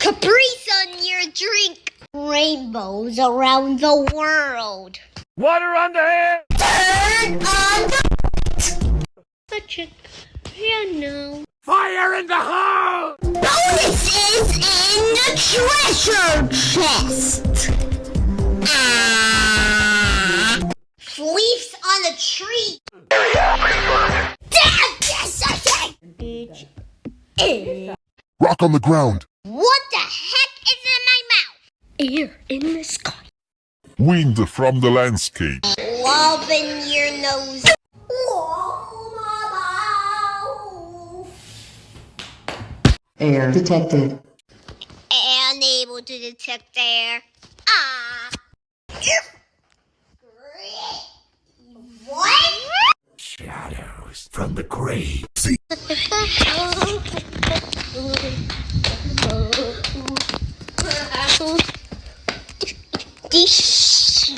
Capri Sun, your drink. Rainbows around the world. Water on the head! Turn on the chick, you know. Fire in the hole! Bonuses in the treasure chest. Leaves on a tree. Area confirmed. Damn this again! Rock on the ground. What the heck is in my mouth? Air in the sky. Wind from the landscape. Love in your nose. Air detected. Unable to detect air. What? Shadows from the grave. This